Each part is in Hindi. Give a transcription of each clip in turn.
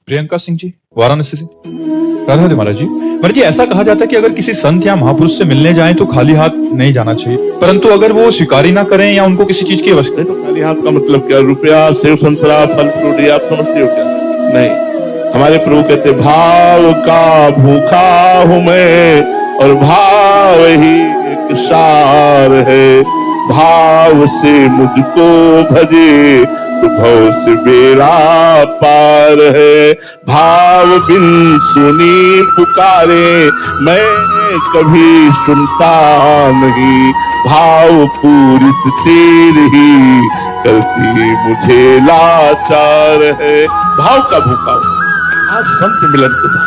प्रियंका सिंह जी, वाराणसी से। राधे राधे महाराज जी, ऐसा कहा जाता है कि अगर किसी संत या महापुरुष से मिलने जाएं तो खाली हाथ नहीं जाना चाहिए, परंतु अगर वो स्वीकार ही ना करें या उनको किसी चीज की आवश्यकता तो खाली हाथ का मतलब क्या? रुपया, सेव संतरा, फल फ्रूट, ये आप समझते हो क्या? नहीं, हमारे प्रभु कहते भाव का भूखा हूं मैं और भाव ही एक सार है, भाव से मुझको भजे तो भव से बेड़ा पार है, भाव बिन सुनी पुकारे मैं कभी सुनता नहीं, भाव पूरित तेरी ही करती मुझे लाचार है। भाव का भूखा हूं। आज संत मिलन को था,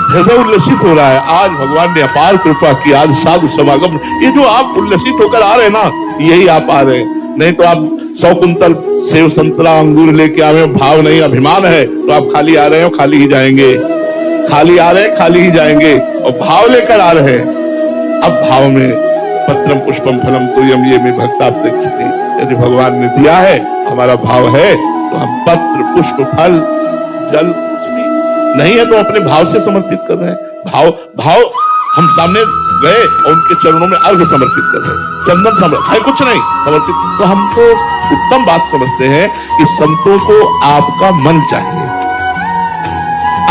हृदय उल्लसित हो रहा है। आज भगवान ने अपार कृपा की, आज साधु समागम। ये जो आप उल्लसित होकर आ रहे हैं ना, यही आप आ रहे हैं। नहीं तो आप 100 कुंतल सेव संतरा अंगूर लेके आ रहे हो, भाव नहीं अभिमान है, तो आप खाली आ रहे हो, खाली ही जाएंगे। खाली आ रहे हैं, खाली ही जाएंगे। और भाव लेकर आ रहे हैं। अब भाव में पत्रम पुष्पम फलम तोयम ये में भक्तापेक्षिते, यदि भगवान ने दिया है, हमारा भाव है, तो हम पत्र पुष्प फल जल कुछ भी नहीं है तो अपने भाव से समर्पित कर रहे हैं। भाव हम सामने गए और उनके चरणों में अर्घ समर्पित कर रहे हैं, चंदन समर्पित है, कुछ नहीं समर्पित। तो हम तो उत्तम बात समझते हैं कि संतों को आपका मन चाहिए।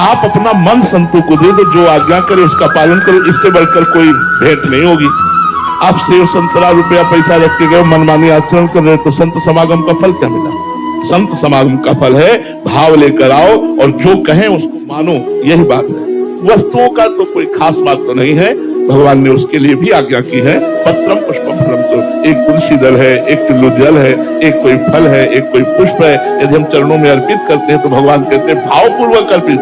आप अपना मन संतों को दे दो, जो आज्ञा करे उसका पालन करो, इससे बढ़कर कोई भेंट नहीं होगी। आप सेव संतरा रुपया पैसा रख के गए, मनमानी आचरण कर रहे, तो संत समागम का फल क्या मिला? संत समागम का फल है भाव लेकर आओ और जो कहें उसको मानो, यही बात है। वस्तुओं का तो कोई खास बात तो नहीं है, भगवान ने उसके लिए भी आज्ञा की है। पत्रम पुष्पम फलम, तो एक तुलसी दल है, एक किलो जल है, एक कोई फल है, एक कोई पुष्प है, यदि हम चरणों में अर्पित करते हैं तो भगवान कहते हैं भावपूर्वक अर्पित,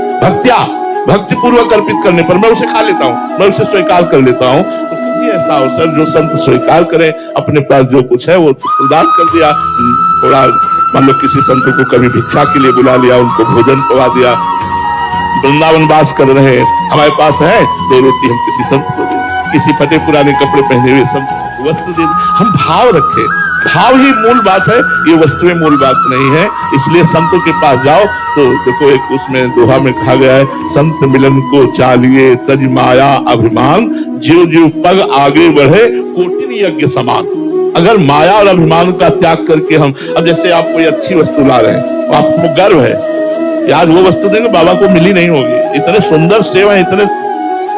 भक्ति पूर्वक अर्पित करने पर मैं उसे खा लेता हूँ, मैं उसे स्वीकार कर लेता हूँ। तो कभी ऐसा अवसर जो संत स्वीकार करें, अपने पास जो कुछ है वो प्रदान कर दिया। थोड़ा मान लो किसी संत को कभी भिक्षा के लिए बुला लिया, उनको भोजन करवा दिया, वृंदावन वास कर रहे हैं, हमारे पास है 2 रोटी, हम किसी संत को दे, किसी फटे पुराने कपड़े पहने हुए संत को वस्त्र दे, हम भाव रखें। भाव ही मूल बात है, ये वस्तुएं मूल बात नहीं है। इसलिए संतों के पास जाओ तो देखो, एक उसमें दोहा में कहा गया है, संत मिलन को चालिए तज माया अभिमान, जीव जीव पग आगे बढ़े कोटिन यज्ञ समान। अगर माया और अभिमान का त्याग करके हम, अब जैसे आप कोई अच्छी वस्तु ला रहे हैं, तो आपको गर्व है, यार वो वस्तु देंगे बाबा को मिली नहीं होगी, इतने सुंदर सेवा, इतने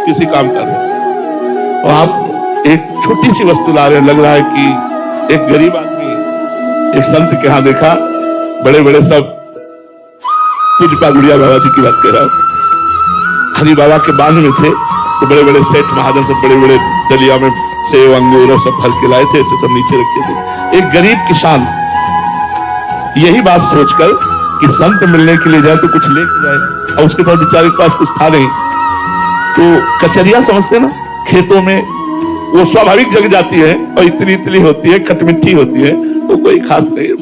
किसी काम कर रहे हैं, और आप एक छोटी सी वस्तु ला रहे हैं। लग रहा है कि एक गरीब आदमी, एक संत के यहाँ देखा, बड़े बड़े सब पूज्य गुड़िया बाबा जी की बात कर रहा हूं, हरि बाबा के बांध में थे, तो बड़े बड़े सेठ महाजन सब बड़े बड़े दलिया में सेव अंगूर और सब भर के लाए थे, ऐसे सब नीचे रखे थे। एक गरीब किसान यही बात सोचकर कि संत मिलने के लिए जाए तो कुछ लेके जाए, और उसके पास बेचारे के पास कुछ था नहीं, तो कचरिया समझते ना, खेतों में वो स्वाभाविक जग जाती है और इतनी इतनी होती है, खटमिट्ठी होती है, तो कोई खास नहीं।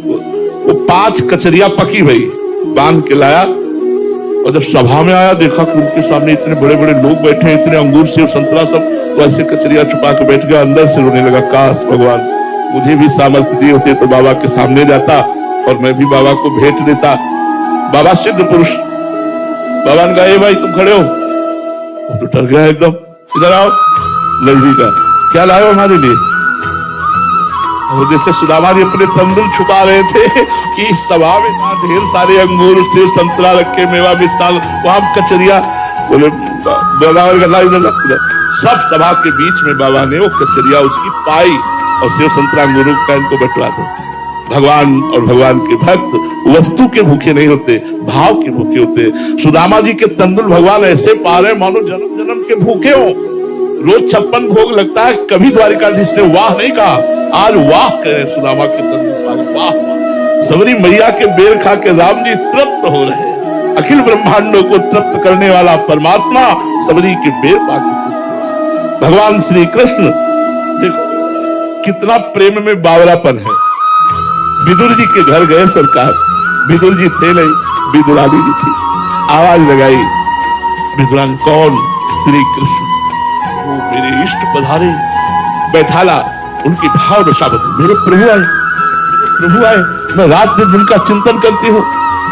वो 5 कचरिया पकी हुई बांध के लाया, और जब सभा में आया देखा कि उनके सामने इतने बड़े बड़े लोग बैठे हैं, इतने अंगूर सेव संतरा सब, तो ऐसे कचरिया छुपा के बैठ गया, अंदर से रोने लगा, काश भगवान मुझे भी सामर्थ्य दिए होते तो बाबा के सामने जाता और मैं भी बाबा को भेंट देता। बाबा सिद्ध पुरुष, बाबा ने कहा, ए भाई तुम खड़े हो? तो डर गया एकदम, इधर आओ, नजदीक का क्या लाए हो हमारे लिए? और जैसे सुदामा जी अपने तंदुल छुपा रहे थे कि इस सभा में ढेर सारे अंगूर सेव संतरा रखे, मेवा मिष्ठान, वहां कचरिया, बोले इधर, सब सभा के बीच में बाबा ने वो कचरिया उसकी पाई और सेव संतरा अंगूरों का इनको बंटवा दो। भगवान और भगवान के भक्त वस्तु के भूखे नहीं होते, भाव के भूखे होते। सुदामा जी के तंदुल भगवान ऐसे पा रहे मानो जन्म जन्म के भूखे हो। रोज 56 भोग लगता है, कभी द्वारिकाधीश ने वाह नहीं कहा, आज वाह करें सुदामा के तंदुल, वाह। सबरी मैया के बेर खा के राम जी तृप्त हो रहे, अखिल ब्रह्मांडों को तृप्त करने वाला परमात्मा सबरी के बेर पाके भगवान श्री कृष्ण, देखो कितना प्रेम में बावरापन है। विदुर जी के घर गए सरकार, विदुर जी थे नहीं, विदुरानी जी थी, आवाज लगाई, विदुरान कौन? श्री कृष्ण। वो मेरे इष्ट पधारे, बैठाला, उनकी भाव दशा बदली, मेरे प्रभु आए, मैं रात दिन उनका चिंतन करती हूँ,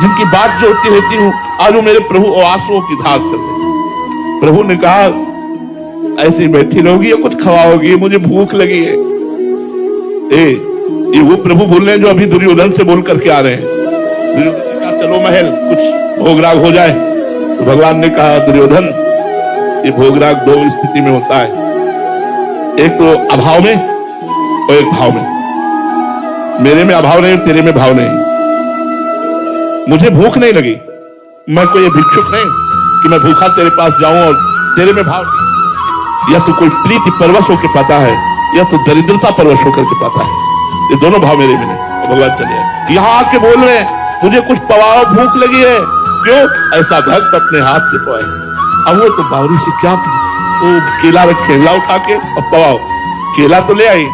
जिनकी बात जो होती रहती हूँ, आज वो मेरे प्रभु और आंसुओं की धार चल रही। प्रभु ने कहा ऐसे बैठी रहोगी या कुछ खवाओगी, मुझे भूख लगी है। ये वो प्रभु बोल रहे हैं जो अभी दुर्योधन से बोल करके आ रहे हैं। दुर्योधन ने कहा चलो महल कुछ भोगराग हो जाए। तो भगवान ने कहा दुर्योधन, ये भोगराग दो स्थिति में होता है, एक तो अभाव में और एक भाव में। मेरे में अभाव नहीं, तेरे में भाव नहीं। मुझे भूख नहीं लगी, मैं कोई भिक्षुक नहीं कि मैं भूखा तेरे पास जाऊं और तेरे में भाव नहीं। या तो कोई प्रीति परवश होकर पाता है या तो दरिद्रता परवश होकर के पाता है। ये दोनों भाव मेरे में नहीं। भगवान चलिए यहां आके बोल रहे हैं मुझे कुछ पवाओ, भूख लगी है। क्यों? ऐसा भक्त अपने हाथ से पवाए। अब वो तो बावरी से क्या वो केला रखे, ला उठा के और पवाओ। केला तो ले आई,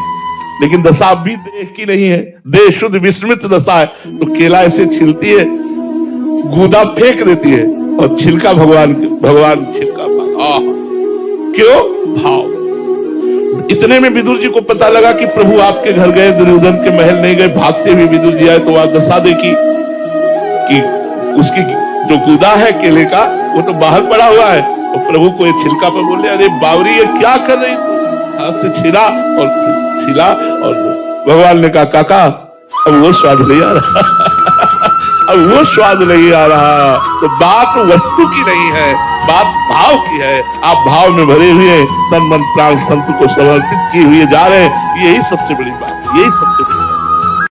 लेकिन दशा भी देह की नहीं है, देह शुद्ध विस्मृत दशा है। तो केला ऐसे छिलती है, गूदा फेंक देती है और छिलका भगवान छिलका क्यों? भाव। इतने में विदुर जी को पता लगा कि प्रभु आपके घर गए, दुर्योधन के महल नहीं गए। भागते हुए विदुर जी आए तो वहां दशा देखी कि उसकी जो गूदा है केले का वो तो बाहर पड़ा हुआ है। तो प्रभु को एक छिलका पर बोले अरे बावरी ये क्या कर रही तू? हाथ से छिला और भगवान ने कहा काका अब वो स्वाद नहीं आ रहा अब वो स्वाद नहीं आ रहा। तो बात वस्तु की नहीं है, बात भाव की है। आप भाव में भरे हुए तन मन प्राण संत को समर्पित किए हुए जा रहे हैं। यही सबसे बड़ी बात, यही सबसे बड़ी